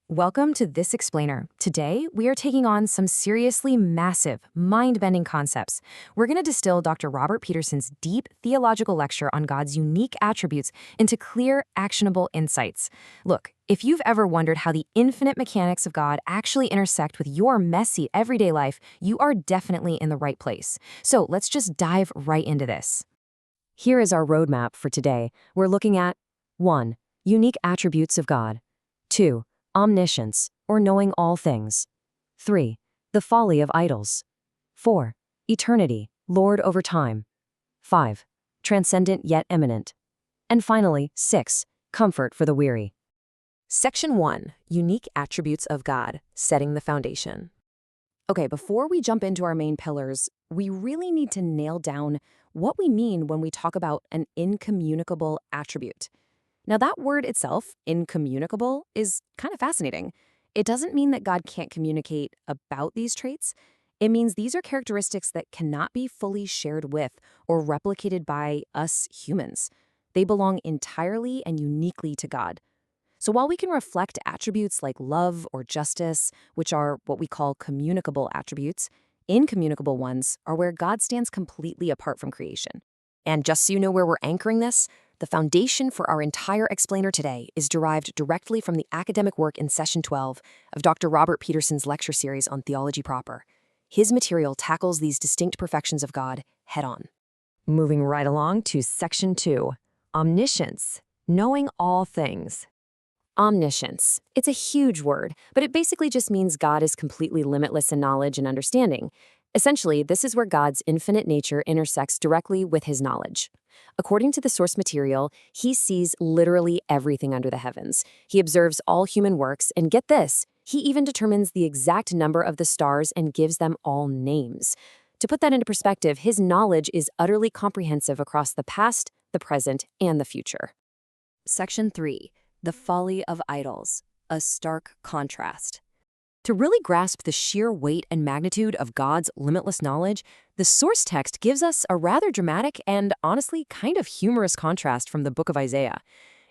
Welcome to This Explainer. Today, we are taking on some seriously massive, mind-bending concepts. We're going to distill Dr. Robert Peterson's deep theological lecture on God's unique attributes into clear, actionable insights. Look, if you've ever wondered how the infinite mechanics of God actually intersect with your messy everyday life, you are definitely in the right place. So let's just dive right into this. Here is our roadmap for today. We're looking at 1. Unique attributes of God. 2. Omniscience, or knowing all things. 3. The folly of idols. 4. Eternity, Lord over time. 5. Transcendent yet immanent. And finally, 6. Comfort for the weary. Section 1. Unique attributes of God, setting the foundation. Okay, before we jump into our main pillars, we really need to nail down what we mean when we talk about an incommunicable attribute. Now, that word itself, incommunicable, is kind of fascinating. It doesn't mean that God can't communicate about these traits. It means these are characteristics that cannot be fully shared with or replicated by us humans. They belong entirely and uniquely to God. So while we can reflect attributes like love or justice, which are what we call communicable attributes, incommunicable ones are where God stands completely apart from creation. And just so you know where we're anchoring this, the foundation for our entire explainer today is derived directly from the academic work in Session 12 of Dr. Robert Peterson's lecture series on theology proper. His material tackles these distinct perfections of God head-on. Moving right along to Section 2, Omniscience, knowing all things. Omniscience. It's a huge word, but it basically just means God is completely limitless in knowledge and understanding. Essentially, this is where God's infinite nature intersects directly with his knowledge. According to the source material, he sees literally everything under the heavens. He observes all human works, and get this, he even determines the exact number of the stars and gives them all names. To put that into perspective, his knowledge is utterly comprehensive across the past, the present, and the future. Section 3. The folly of idols, a stark contrast. To really grasp the sheer weight and magnitude of God's limitless knowledge, the source text gives us a rather dramatic and honestly kind of humorous contrast from the book of Isaiah.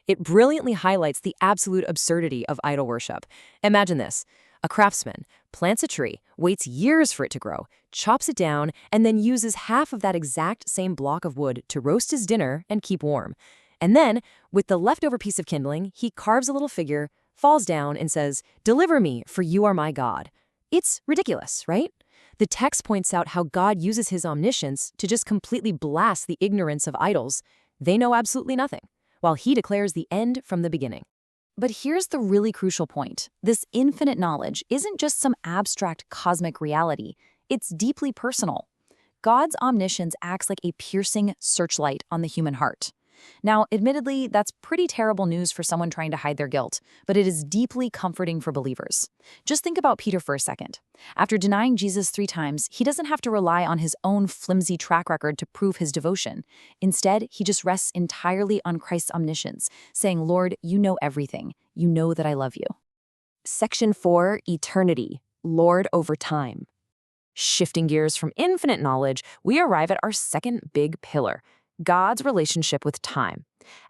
It brilliantly highlights the absolute absurdity of idol worship. Imagine this. A craftsman plants a tree, waits years for it to grow, chops it down, and then uses half of that exact same block of wood to roast his dinner and keep warm. And then, with the leftover piece of kindling, he carves a little figure, falls down, and says, "Deliver me, for you are my God." It's ridiculous, right? The text points out how God uses his omniscience to just completely blast the ignorance of idols. They know absolutely nothing, while he declares the end from the beginning. But here's the really crucial point. This infinite knowledge isn't just some abstract cosmic reality. It's deeply personal. God's omniscience acts like a piercing searchlight on the human heart. Now, admittedly, that's pretty terrible news for someone trying to hide their guilt, but it is deeply comforting for believers. Just think about Peter for a second. After denying Jesus 3 times, he doesn't have to rely on his own flimsy track record to prove his devotion. Instead, he just rests entirely on Christ's omniscience, saying, "Lord, you know everything. You know that I love you." Section 4, Eternity, Lord over time. Shifting gears from infinite knowledge, we arrive at our second big pillar, God's relationship with time.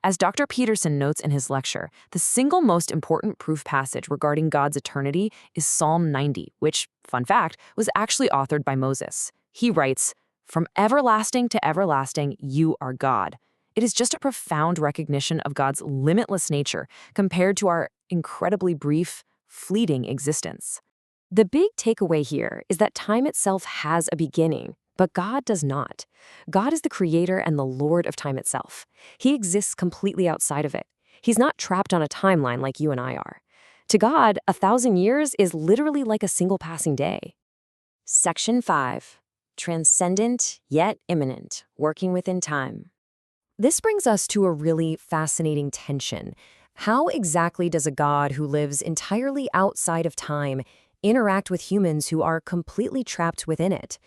As Dr. Peterson notes in his lecture, the single most important proof passage regarding God's eternity is Psalm 90, which, fun fact, was actually authored by Moses. He writes, "From everlasting to everlasting, you are God." It is just a profound recognition of God's limitless nature compared to our incredibly brief, fleeting existence. The big takeaway here is that time itself has a beginning, but God does not. God is the creator and the Lord of time itself. He exists completely outside of it. He's not trapped on a timeline like you and I are. To God, 1,000 years is literally like a single passing day. Section 5. Transcendent yet immanent, working within time. This brings us to a really fascinating tension. How exactly does a God who lives entirely outside of time interact with humans who are completely trapped within it?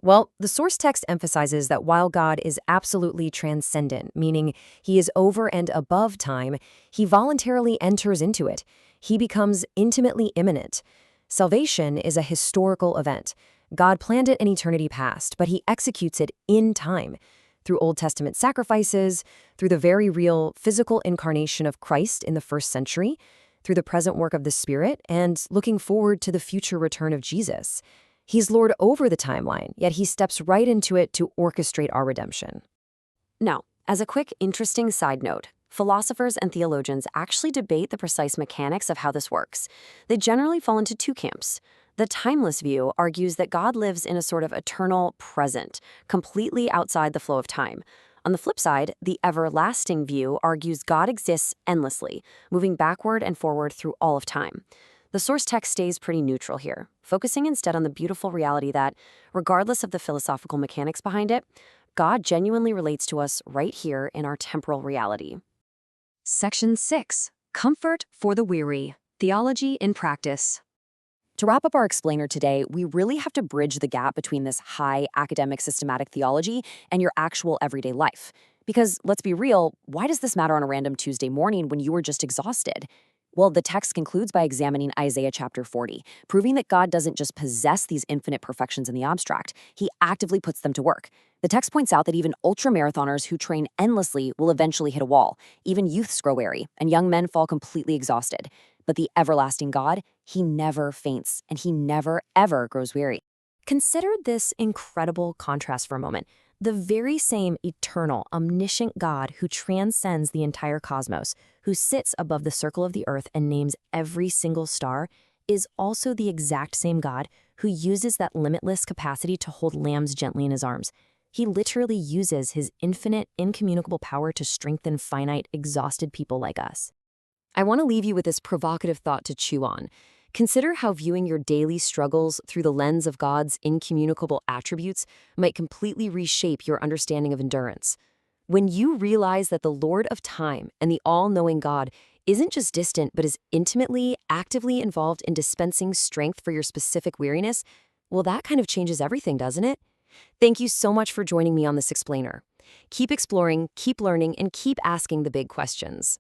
Well, the source text emphasizes that while God is absolutely transcendent, meaning he is over and above time, he voluntarily enters into it. He becomes intimately immanent. Salvation is a historical event. God planned it in eternity past, but he executes it in time. Through Old Testament sacrifices, through the very real physical incarnation of Christ in the first century, through the present work of the Spirit and looking forward to the future return of Jesus. He's Lord over the timeline, yet he steps right into it to orchestrate our redemption. Now, as a quick, interesting side note, philosophers and theologians actually debate the precise mechanics of how this works. They generally fall into two camps. The timeless view argues that God lives in a sort of eternal present, completely outside the flow of time. On the flip side, the everlasting view argues God exists endlessly, moving backward and forward through all of time. The source text stays pretty neutral here, focusing instead on the beautiful reality that, regardless of the philosophical mechanics behind it, God genuinely relates to us right here in our temporal reality. Section 6. Comfort for the Weary. Theology in Practice. To wrap up our explainer today, we really have to bridge the gap between this high academic systematic theology and your actual everyday life. Because, let's be real, why does this matter on a random Tuesday morning when you are just exhausted? Well, the text concludes by examining Isaiah chapter 40, proving that God doesn't just possess these infinite perfections in the abstract, he actively puts them to work. The text points out that even ultramarathoners who train endlessly will eventually hit a wall. Even youths grow weary, and young men fall completely exhausted. But the everlasting God, he never faints, and he never, ever grows weary. Consider this incredible contrast for a moment. The very same eternal, omniscient God who transcends the entire cosmos, who sits above the circle of the earth and names every single star, is also the exact same God who uses that limitless capacity to hold lambs gently in his arms. He literally uses his infinite, incommunicable power to strengthen finite, exhausted people like us. I want to leave you with this provocative thought to chew on. Consider how viewing your daily struggles through the lens of God's incommunicable attributes might completely reshape your understanding of endurance. When you realize that the Lord of time and the all-knowing God isn't just distant but is intimately, actively involved in dispensing strength for your specific weariness, well, that kind of changes everything, doesn't it? Thank you so much for joining me on this explainer. Keep exploring, keep learning, and keep asking the big questions.